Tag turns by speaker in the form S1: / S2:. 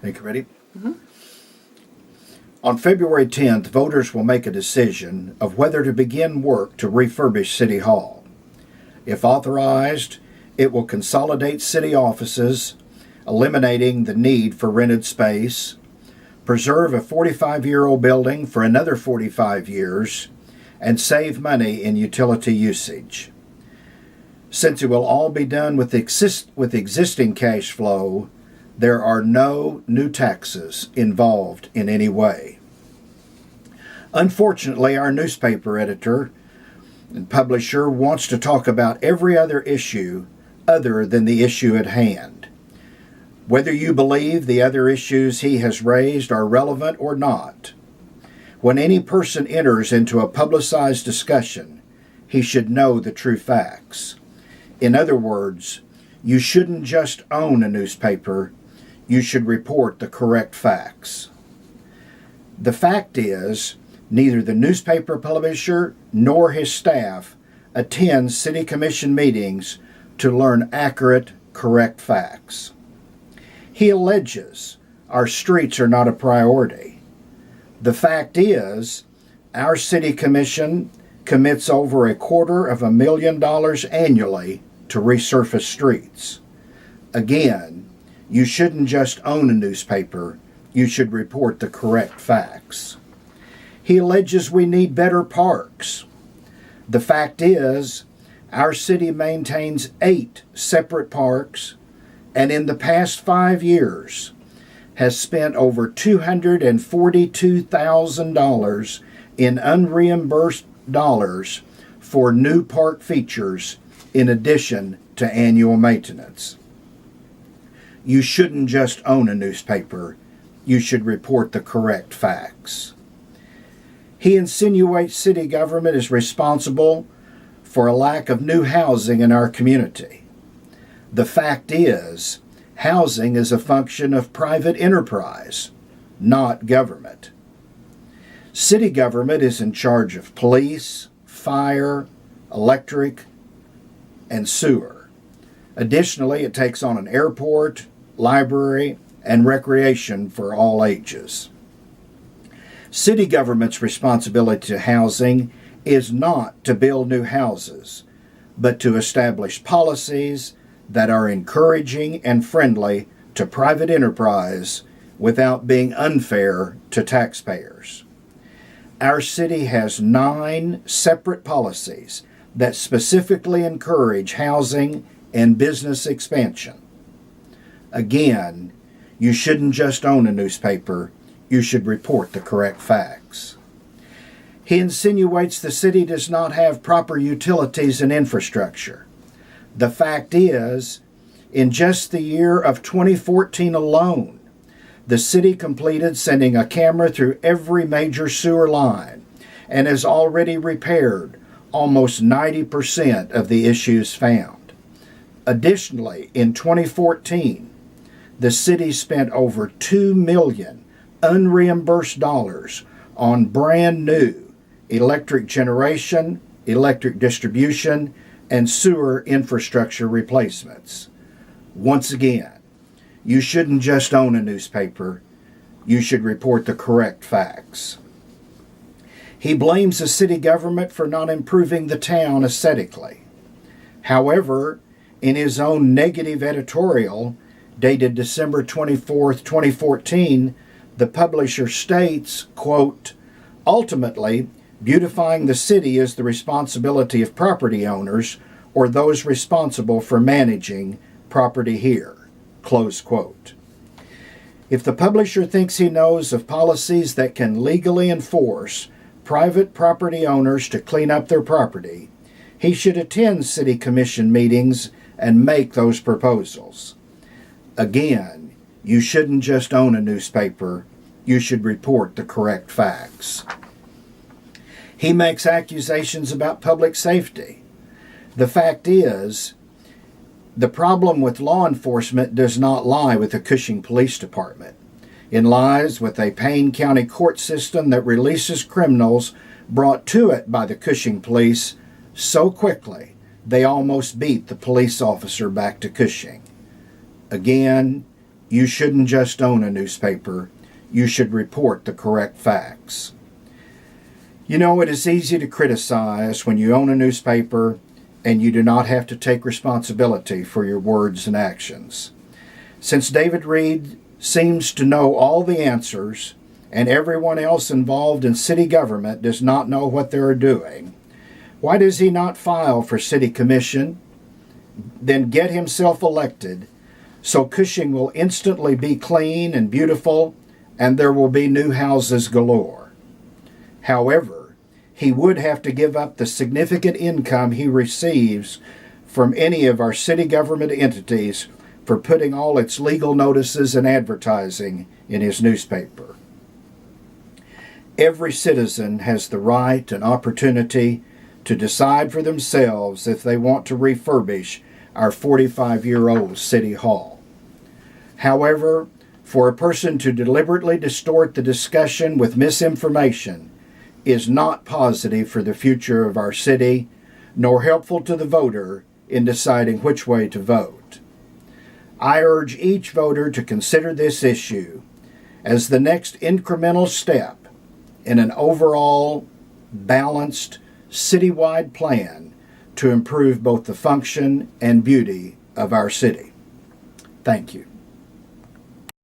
S1: Think you ready? On February 10th, voters will make a decision of whether to begin work to refurbish City Hall. If authorized, it will consolidate city offices, eliminating the need for rented space, preserve a 45-year-old building for another 45 years, and save money in utility usage. Since it will all be done with existing cash flow, there are no new taxes involved in any way. Unfortunately, our newspaper editor and publisher wants to talk about every other issue other than the issue at hand. Whether you believe the other issues he has raised are relevant or not, when any person enters into a publicized discussion, he should know the true facts. In other words, you shouldn't just own a newspaper, you should report the correct facts. The fact is, neither the newspaper publisher nor his staff attend city commission meetings to learn accurate, correct facts. He alleges our streets are not a priority. The fact is, our city commission commits over $250,000 annually to resurface streets. Again, you shouldn't just own a newspaper, you should report the correct facts. He alleges we need better parks. The fact is, our city maintains 8 separate parks, and in the past 5 years has spent over $242,000 in unreimbursed dollars for new park features in addition to annual maintenance. You shouldn't just own a newspaper, you should report the correct facts. He insinuates city government is responsible for a lack of new housing in our community. The fact is, housing is a function of private enterprise, not government. City government is in charge of police, fire, electric, and sewer. Additionally, it takes on an airport, library, and recreation for all ages. City government's responsibility to housing is not to build new houses, but to establish policies that are encouraging and friendly to private enterprise without being unfair to taxpayers. Our city has 9 separate policies that specifically encourage housing and business expansion. Again, you shouldn't just own a newspaper, you should report the correct facts. He insinuates the city does not have proper utilities and infrastructure. The fact is, in just the year of 2014 alone, the city completed sending a camera through every major sewer line and has already repaired almost 90% of the issues found. Additionally, in 2014, the city spent over $2 million unreimbursed dollars on brand new electric generation, electric distribution, and sewer infrastructure replacements. Once again, you shouldn't just own a newspaper, you should report the correct facts. He blames the city government for not improving the town aesthetically. However, in his own negative editorial, dated December 24, 2014, the publisher states, quote, "Ultimately, beautifying the city is the responsibility of property owners or those responsible for managing property here," close quote. If the publisher thinks he knows of policies that can legally enforce private property owners to clean up their property, he should attend city commission meetings and make those proposals. Again, you shouldn't just own a newspaper, you should report the correct facts. He makes accusations about public safety. The fact is, the problem with law enforcement does not lie with the Cushing Police Department. It lies with a Payne County court system that releases criminals brought to it by the Cushing police so quickly they almost beat the police officer back to Cushing. Again, You shouldn't just own a newspaper. You should report the correct facts. You know, it is easy to criticize when you own a newspaper and you do not have to take responsibility for your words and actions. Since David Reed seems to know all the answers and everyone else involved in city government does not know what they are doing, why does he not file for city commission, then get himself elected so Cushing will instantly be clean and beautiful and there will be new houses galore? However, he would have to give up the significant income he receives from any of our city government entities for putting all its legal notices and advertising in his newspaper. Every citizen has the right and opportunity to decide for themselves if they want to refurbish our 45-year-old City Hall. However, for a person to deliberately distort the discussion with misinformation is not positive for the future of our city, nor helpful to the voter in deciding which way to vote. I urge each voter to consider this issue as the next incremental step in an overall balanced citywide plan to improve both the function and beauty of our city. Thank you.